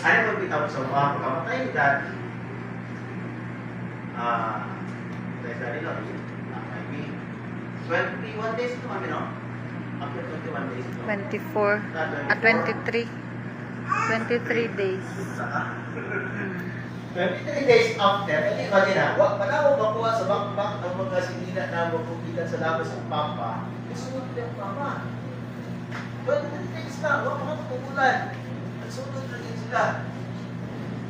ano mo bitaw sa mga pagkamatay ni Daddy? Dahil Daddy lang, maybe 21 days ito kami, no? After 21 days ito. 24. 23. 23 days. Saka? 23 days after, hindi ba ginagawa? Panaw makuha sa bakbak ang mga sinila na magpupitan sa labas ng Papa. Isunod yung Papa. 23 days na, huwag mga tutulan. Nagsunod na din sila.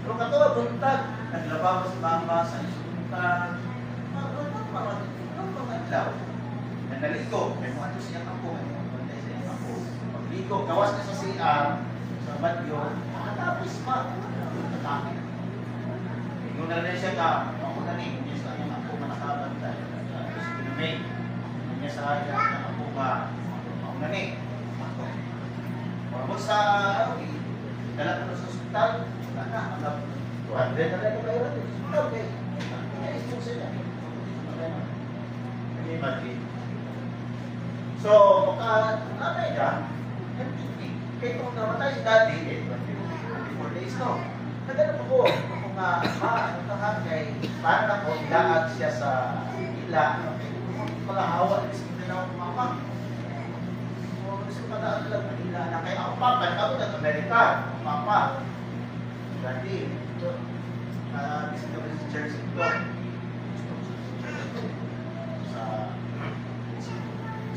Pero katawa, buntag. Naglaba sa Papa sa isuntag. Mga ilaw. Naligo. May mga ito siyang ako. May mga bantay siyang ako. Pagligo, kawas na sa CR, sa badyo, nakatapos pa. Nakatapos. Yung na rin siya ka, ako na rin, hindi sa kanyang ako manakabantay. Tapos pinamay. Hindi sa kanyang ako ka, ako na rin. Ako. Pagod sa, dala ko na sa hospital, wala na, hanggang 200 na rin yung mayroon. Hospital, eh. Kaya ito sila. Hindi mati. So, baka, nanay ka, kaya kung namatay si Daddy, 24 days, no? Naganap ako. Kay parang ako ilaag siya sa ila palahawa ng sininaw ng mama. So, gusto pa daan lang Manila na kaya ako papa, ako na Amerika, papa. Dati, ito, visit kami sa church ito.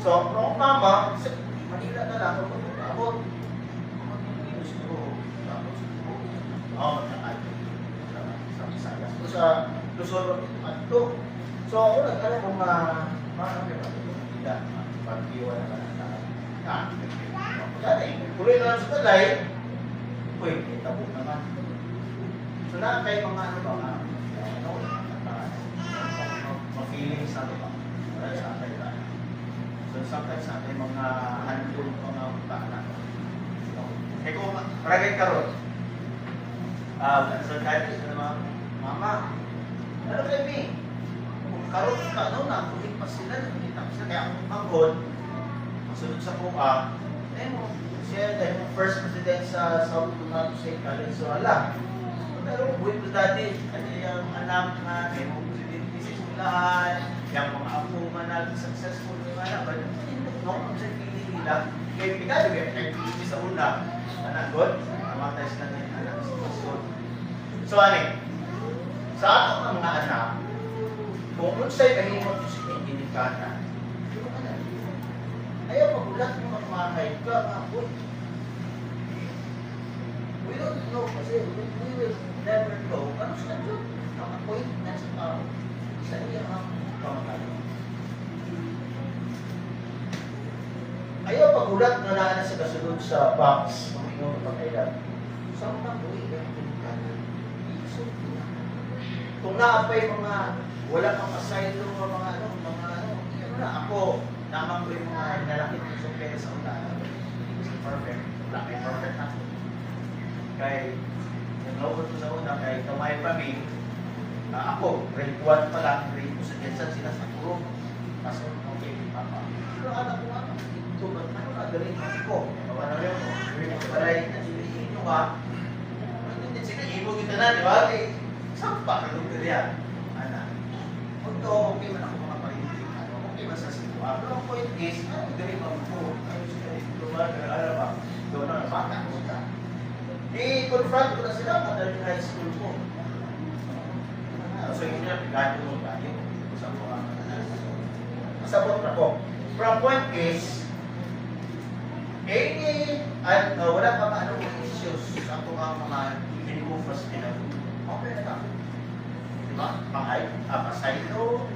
So, noong mama, Manila na lang ako abot. Sa Luzon ito. So ako nagkala kung tidak pag-iwan na tuloy na lang sa talay. Uy, itabog naman. So na kayo mga ma-feelings na ito ba? Wala sa akin tayo. So sometimes natin mga handong mga utana. Eh kung maragay karon, so kahit sa mga Mama, ano kayo, Mi? Kung karoon ka, na, kulit pa sila, nakikita ko sila. Kaya akong pangod, masunod sa kuha, mo, siya, dahil mo first president sa South Sudan, St. Valenzuela. Pero, buhay ko dati, ano yung anak na, may mga presidente sa eskwelahan, yung mga apo man naging successful yung anak, but, no, kung sa pili nila, kaya pigado, kaya pili sa una, anagod, namatay sila ng anak, so, ano sa atong mga anak, kung unsay kahimot sa ginikana, ayaw magulat mo magmahay ka, boy. We don't know kasi we will never know. Ano sa ito? Ang appointment sa tao. Sa iya ang pamagano. Ayaw magulat na naan sa kasunod sa box ng inyong pagkailan. Sa mga boy, ang ginikana. Isot na. Kung naapay mga wala kang aside mga yun na ako, naman ko yung mga nalakit ng sumpe sa una. Hindi ko perfect. Wala may perfect na. Kaya, yung lawag ko sa una, kaya kamay pa mi, ako, grade 1 pa lang, grade 2 sa Jensen, sila sa puro. Pasok, okay, papa. Pero anak ko, ito ba, ano na, galing ko. Ano rin mo, grade 2 pa rin, ito ka. Hindi sila, ibog ito na, di ba? Saan pa ka nung kaya? Anak. Although, okay man ako mga parinting, okay man sa sitwa. Pero ang point is, ano galing ba mo? Ano sila ito ba? Alam ba? Doon na, bata ko ka. I-confront ko na sila, madaling high school ko. So, yun na, pigado mo tayo. Masabot na ko. Pero ang point is, wala pa paano issues sa itong mga in-focus nila. Okay na ka. Diba? Pasaylo,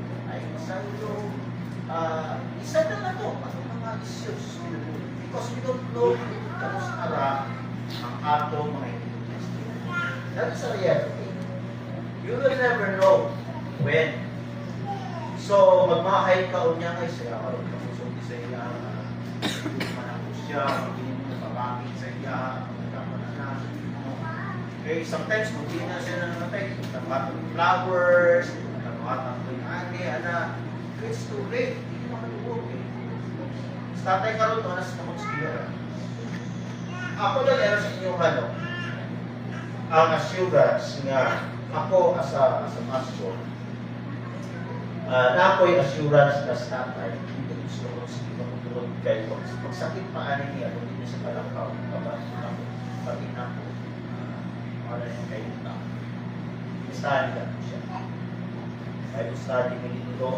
isa na lang ito. Ano mga issues? Because we don't know kung sara ang ato mga investigation. That's a reality. You will never know when. So, magmakahay ka o niya kay siya, karoon ka mo sa iya, manakos siya, hindi mo napapakit sa iya, okay, sometimes kung hindi na siya namatay, tapatang flowers, tapatang yung ate, anak, it's too late, hindi naman iwag eh. Sa tatay ka rin, nasa na konspira. Ako na lero sa inyong ang assurance nga ako as a pastor, na ako'y assurance na sa tatay, hindi ko gusto sige magtulog kayo. Pagsakit pa ani niya, kung hindi sa kalakaw, pati na po, wala yung kayo na. Study lang po siya. Bible study mo dito,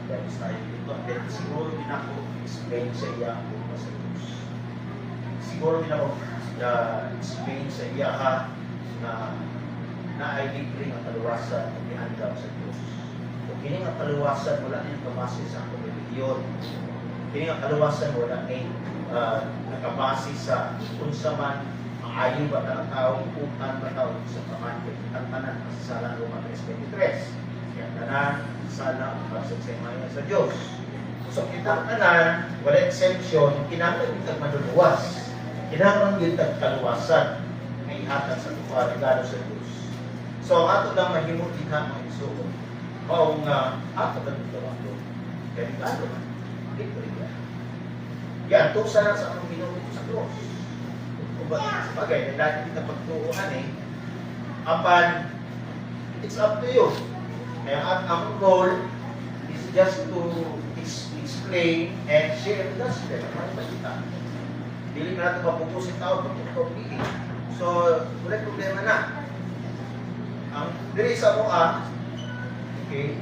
Bible study dito, and then siguro din ako explain sa iya kung sa Diyos. Siguro din ako explain sa iya na ay libre ng kaluwasan na ihandaw sa Diyos. Kung kini nga kaluwasan, wala niyang kabase sa akong religiyon. Kini nga kaluwasan, wala niyang nakabase sa kung sa man maayo ba na tao, utan ba tao sa pamantay. Ang tanan, masasala Roma 3:23. Kaya tanan, sana ang pagsasaymayan sa Diyos. So kita tanan, wala exemption, kinahanglan yung maduluwas. Kinahanglan yung kaluwasan na ihatag sa regalo sa Diyos. So, ang ato lang mahimot ika mga isuon. Maong ato lang ito ako. Kaya regalo man. Dito rin. Yan, tusa na sa anong ginamit sa Diyos. Kung ba, sabagay, dahil kita pagtuuhan apan, it's up to you. Kaya ang role is just to explain and share the gospel. Ano ba kita? Dili na natin mapupusin tao pag ito. So, wala problema na. Ang diri sa mga, okay,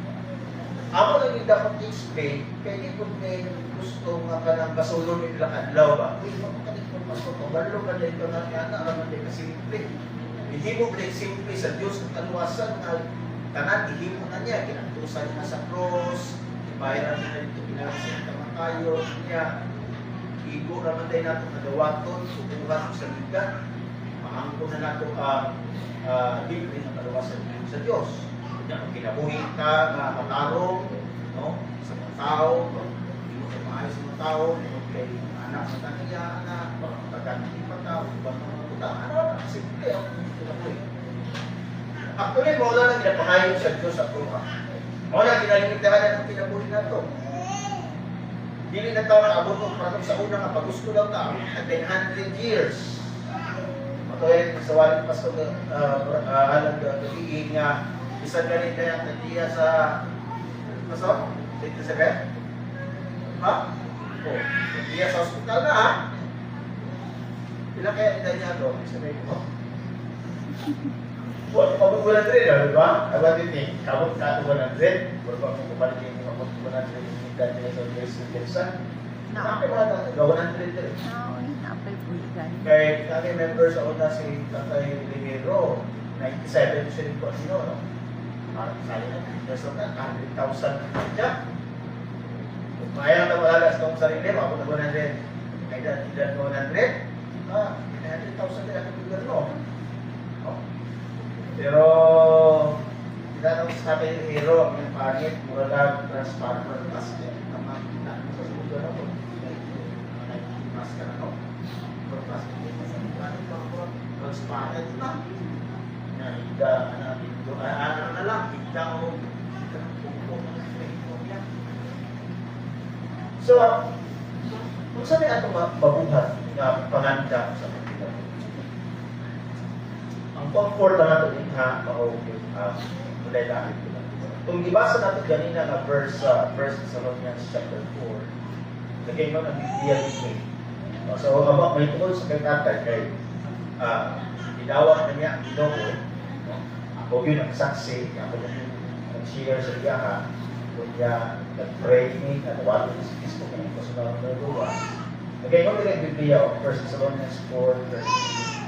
ako lang yung dapat explain, kaya hindi ko din gusto nga ka ng basulong nila adlaw ba? Uy, makalit mo pa ito, balo ka din ito na yana, naman din na simple. Ihimo din simple sa Diyos ng kaluwasan na tanan, ihimo na niya, kinantusan niya sa cross, ibayaran niya dito, pinarasin naman tayo niya, igo naman din natin nagawaton, subukan sa ligat, maangko na natin libre ng kaluwasan sa Diyos. Kaya kung kinabuhi ka na matarong, no, sa mga tao, hindi mo maayos sa mga tao, kung kay anak sa kaniya, anak, baka mataganti pa tao, baka mga puta, ano, simple ang kinabuhi. Actually, mo lang ginapangayon sa Diyos sa kruha. Mo lang ginalimitahan ang kinabuhi na ito. Dili na tao na abot mo sa una nga, pag gusto lang tao, 100 years. Matuloy, sa walang pastor, alam gabihin nga, isang ganit na yung natiya sa, pastor? Dito sa bed? Ha? O, natiya sa hospital na, ha? Ilang kaya nila niya ito? Isa na ito. Kapag 100, di ba? Kapag ito, kapag kato 100, wala pa kung kupalitin yung kapag 100, yung ganit sa Grace Wilson. Nakapay mga ito, 100 rin. Napay buligan. Kaya kami member sa una si Tatay Limero, 97 siya rin po sino, no? Sali na, there's na 100,000 siya. Kung kaya na malalas itong sarili, ako na 100. Ay dahil 100, 100,000 din ang gobyerno. No? Pero, tinanong sa Tatay Limero, ang yung pangit, mura lang, transparent, kasi ang mga kinaan sa sumunod ako. Mas ka na, no? Transparent na. Hingga, ano na lang, hingga o so, kung saan ay itong mabuhat na panganda sa mga ang comfort na natin din ha, mulay lang. Kung ibasa natin ganina na verse 1 Thessalonians chapter 4, lagay mo ng Biblia dito. So, abang may tungkol sa kay tatay, kay idawat na niya ang Ginoo, no? Ako yun ang saksi, ako yun nag-share sa iyaha, kung niya nag-pray ni, natawagan si Kristo kung ang personal na luwa. Lagay mo nila yung Biblia, 1 Thessalonians 4:13.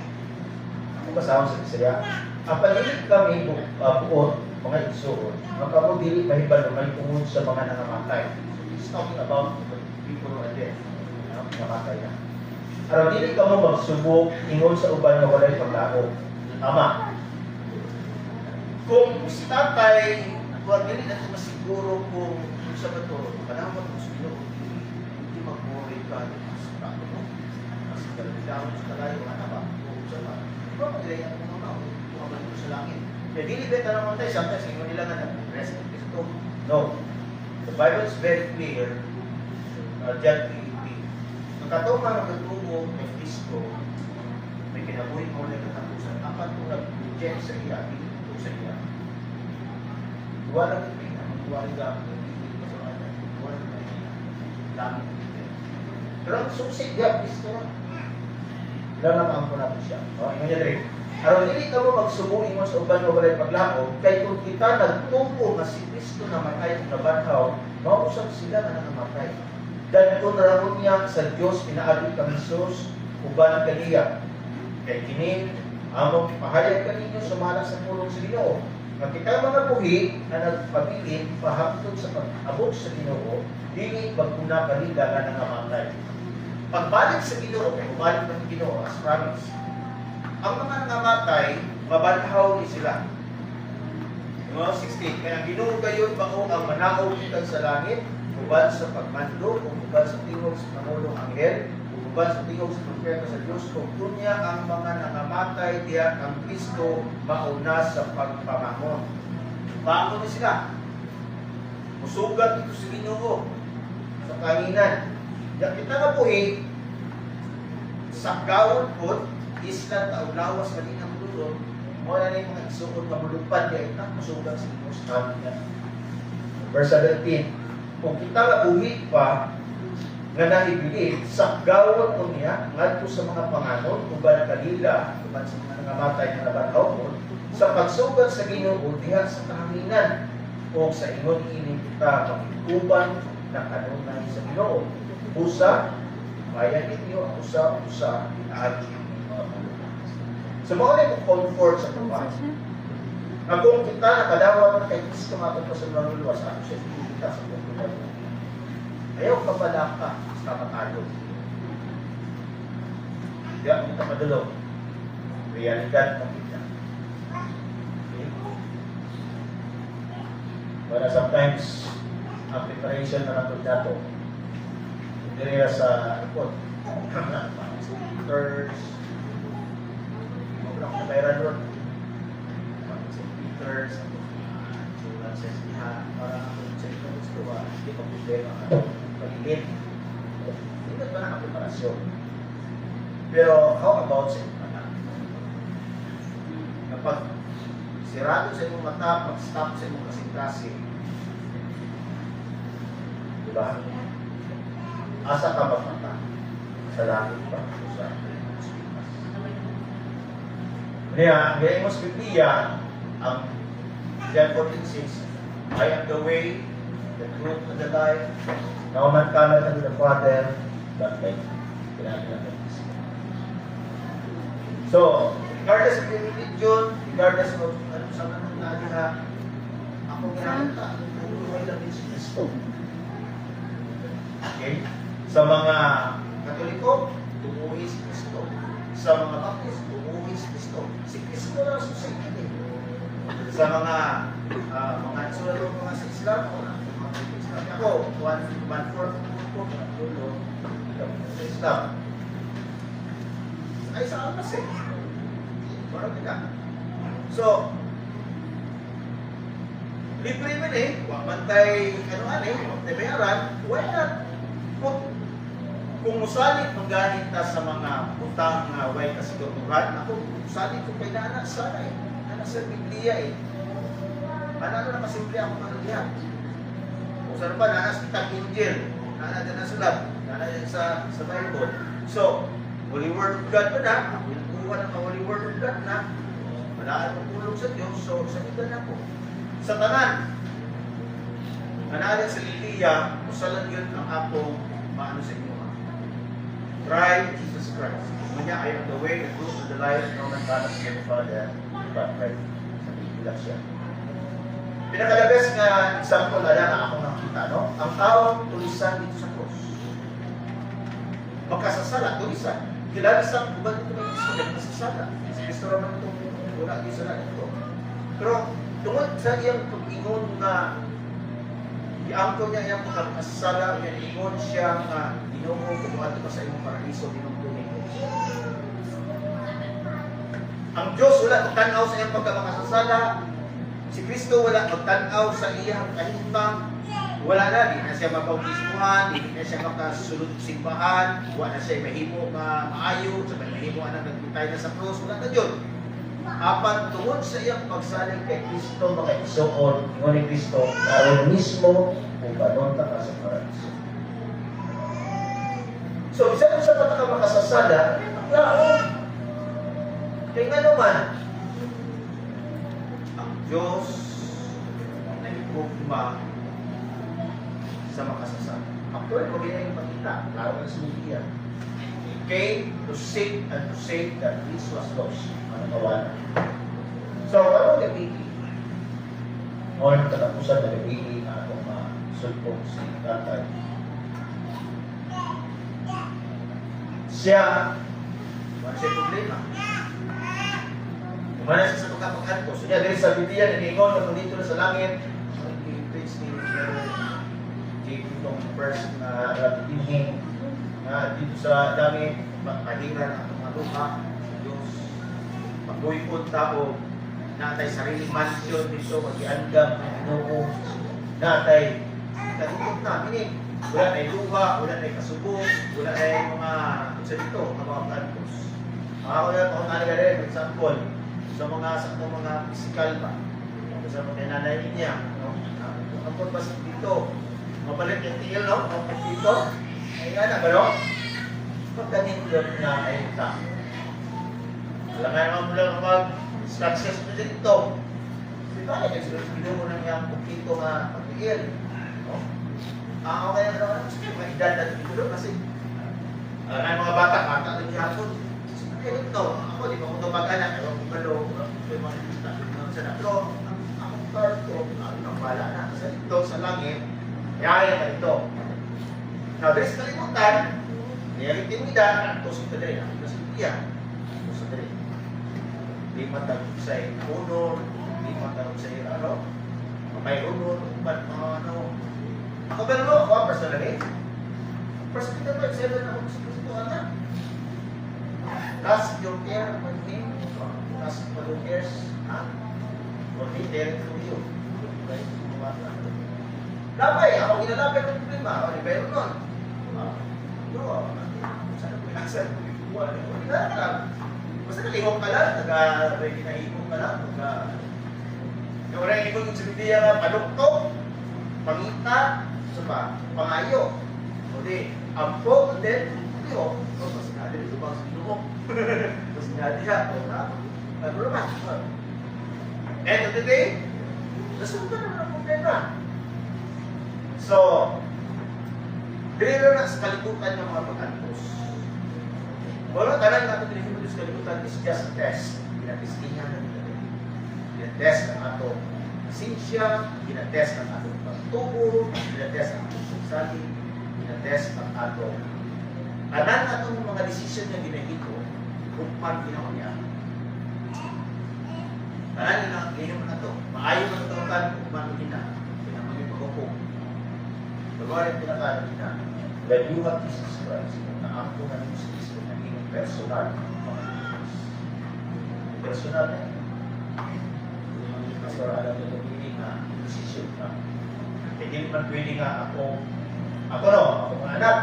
Ako kasama sa Bisaya. Ang panilig kami buot, mga igsoon, magkabudili mahibal na may tungod sa mga nangamatay. He's talking about the people who are dead. Namatay na. Pero dili ka mo magsubok ingon sa uban nga walay paglaog. Tama. Kung si tatay, wag dili na ito masiguro kung sa bato, panahon mo sa Ginoo, hindi mag-worry ka sa tato mo. Kasi kalagawin sa kalayo, ano ba? Kung sa ba? Kung pa nila yung mga tao, kung mga sa langit. Kaya dili beta naman tayo, sometimes ingon nila nga nag-rest in peace ito. No. The Bible is very clear. John 3:18. Ang katong mga nagtungo kay Kristo, may kinabuhi mo na katapusan. Apat kung nag-reject sa iya, dito sa iya. Wala ka pina, wala ka pero ang suksig niya, Kristo na. Lalakang ko natin siya. O, ingon niya rin. Aron hindi ka mo magsumuin mo sa uban mo walay paglako, kay kung kita nagtumpo nga si Kristo namatay na banhaw, mausap sila na namatay. Dan kung naramon niya sa Diyos, pinaadot kang Jesus, uban kaniya. Kay kini, among pahayag kaninyo sumala sa pulong sa Ginoo. Ang kita mga buhi na nagpabilin, pahaptod sa pag-abot sa Ginoo, dili maguna balida na nangamatay. Pagbalik sa Ginoo, kay umalik ng Ginoo as promise. Ang mga nangamatay, mabanhaw ni sila. Mga 16, kaya Ginoo gayon bako ang manaog kita sa langit, uban sa pagmando, uban sa tingog sa Pangulong Anghel, uban sa tingog sa propeta sa Diyos, kung kunya ang mga nangamatay diya ang Kristo mauna sa pagpamangon. Bangon ni sila. Musugat ito sa Ginoo sa kanginan. Yang kita nga po sa gawon po, isla taulawas kanina mo doon, wala na yung mga isuot na mulupad kaya itak musugat sa Ginoo sa kanginan. Verse 17, kung kita nga buhi pa, nga nahibilit, sa gawon ko niya, ngadto sa mga panganon, uban kanila, uban sa mga nangamatay na nabanhaw po, sa pagsugat sa Ginoo diha sa kanginan, o sa ingon ini kita makikuban na kanunay sa Ginoo. Usa, bayan ninyo ang usa-usa inaagi mga pulutan. So, mga ko comfort sa tuwa. Na kung kita nakadawat na kay Kristo matong sa mga luwas, ano siya kita sa pulutan. Ayaw ka pala ka sa matalo. Kaya kita madulog. Realidad na kita. Okay? But sometimes, ang preparation na natin dato, hindi sa report. Peters, mga na mayroon doon. Peters, says niya, para sa ito gusto ba, hindi pa problema ang pagigit. Hindi ba na ang preparasyon? Pero how about sa iyong mata? Kapag sirado sa iyong mata, pag-stop sa iyong kasing-kasi, diba? Asa ka magmata? Sa langit pa o sa Pilipinas? Kaya, gaya mo sa Biblia, ang John 14:6, I am the way, the truth, and the life. No man cometh unto the Father, but by me. So, regardless of your religion, regardless of anong sa manong natin na, ako ginagawa, ang buhay lang din si Kristo. Okay? Sa mga Katoliko, tumuhi si Kristo. Sa mga Baptist, tumuhi si Kristo. Si Kristo na susunod eh. Sa mga sulat ng mga sa Islam, ako, 1/4 po, sa Islam. Ay, sa amas eh. Parang ka. So, libre man eh, mantay, mantay bayaran, why not? Kung musalit mangganit ta sa mga utang na way kasiguruhan, ako musalit ko kay nana sana eh. Nana sa Biblia eh. Ano na kasimple ako ano diyan. Kung saan ba nana sa Injil, nana din na sulat, nana din sa Bible. So, Holy Word of God pa na, kuha ng Holy Word of God na, malaan ang tulong sa Diyos, so sabitan ako. Sa tanan, manalin sa Lilia, musalan yun ang akong maano sa inyo. Try Jesus Christ. Kanya, I am the way, the truth, and the life, no man cometh to the Father, but by me. Sa Biblia siya. Pinakalabes nga example na lang ako nakita, no? Ang tawag tulisan dito sa cross. Magkasasala, tulisan. Kilala sa uban ito ng Kristo, magkasasala. Si Kristo naman itong wala di sala ito. Pero, tungod sa iyang pag-ingon na iangko niya iyang pagkasasala, ingon siya nga Ginoo, kumuha ko sa imong paraiso, dinugtungin ko. Ang Diyos wala magtanaw sa iyang pagkamakasasala. Si Kristo wala magtanaw sa iyang kahintang. wala na, di na siya mapautismuhan, di na siya makasulod simbahan, wala na siya mahimo nga maayo, sa mahimo na nagpitay na sa krus, wala na yun. Apan tungod sa iyang pagsalig kay Kristo, mga igsoon, ingon ni Kristo, naroon mismo kung panon ka sa paraiso. So, isa kung sa pataka makasasala, laon. Kaya nga naman, ang Diyos ang nagpugma sa makasasala. Actually, kung yan yung makita, laro na sa media. He came to seek and to save that which was lost. Ano kawalan? So, ano nabili? O ang katapusan na nabili na atong sulpong si tatay. Siya, wala siya problema. Kumana siya sa pagkapakan ko. So niya, dahil sa Biblia, naningon na dito na sa langit, i-preach ni itong verse na rapitinhin na dito sa langit, magpahingan ang mga luha sa Diyos. Pag-uipon tao, natay sariling mansyon dito, mag-iandam, ginoo, natay, kalikot na, ini, wala na luha, wala na kasubo, wala na mga, sa dito, mga kantos. Ako na, ako na rin, for example, sa mga physical ba, sa mga nanay niya, no? Ang pagpasok dito, mabalik yung tingil, no? Ang dito, ay nga na, pero, pagkaninto na ay ta. Wala kaya naman mula mag-success na dito. Di ba, nagsinuno na niya ang pagkito nga pag-iil, no? Ako kaya naman, mga edad na dito, kasi, mga bata rin siya hapon. Ito, ako, di ba kung kapag-anak, ewan kung galo, yung mga dito, sa naklo, akong karto, ang bala na, sa dito, sa langit, kaya ka dito. Sabi sa kalimutan, niyalit din nila, ito sa kadre, ito sa iya, ito sa kadre. Di matagod sa unor, di matagod sa ano, may unor, ano. Ako ba naman ako, personally? Personally, ito, seven ako sa gusto, anak. Cast your care on him, cast all your cares, for he cared for you. Labay, ako ginalabay ng problema, ako ni Bayon nun. Saan ko pinaksan ko yung buwan? Hindi na lang. Basta nalihong ka lang, nag-ready na hihong ka lang. Yung rin hihong yung sabihin nga, paluktok, pangita, pangayo. O di, ampo, and then, liho. Tapos nga, din ito bang sinuho. Tapos nga, diya, ano naman? End of the day, nasunod na naman ang problema. So, dito na sa kalibutan ng mga pag-antos. Wala talang natin dito sa kalibutan is just a test. Pinatestingan na nila. Pinatest ang ato sinsya, pinatest ang ato pagtubo, pinatest ang ato pagsali, pinatest ang ato kanan atong mga desisyon na ginahito kung paano ginawa niya. Kanan na ngayon na ito. Maayo na ito kung paano ginawa. Pinamagin pagkukong. Pagawa rin pinakalan niya, that you have Jesus Christ, na ako na ni Jesus Christ, naging personal. Personal na yun. Kasi alam nyo ito, hindi nga decision ka. Hindi naman pwede nga ako mga anak,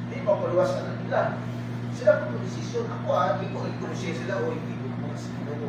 hindi ko paluwas na nila. Sila po decision. Ako hindi ko i-conscious sila o hindi ko mga sinuno.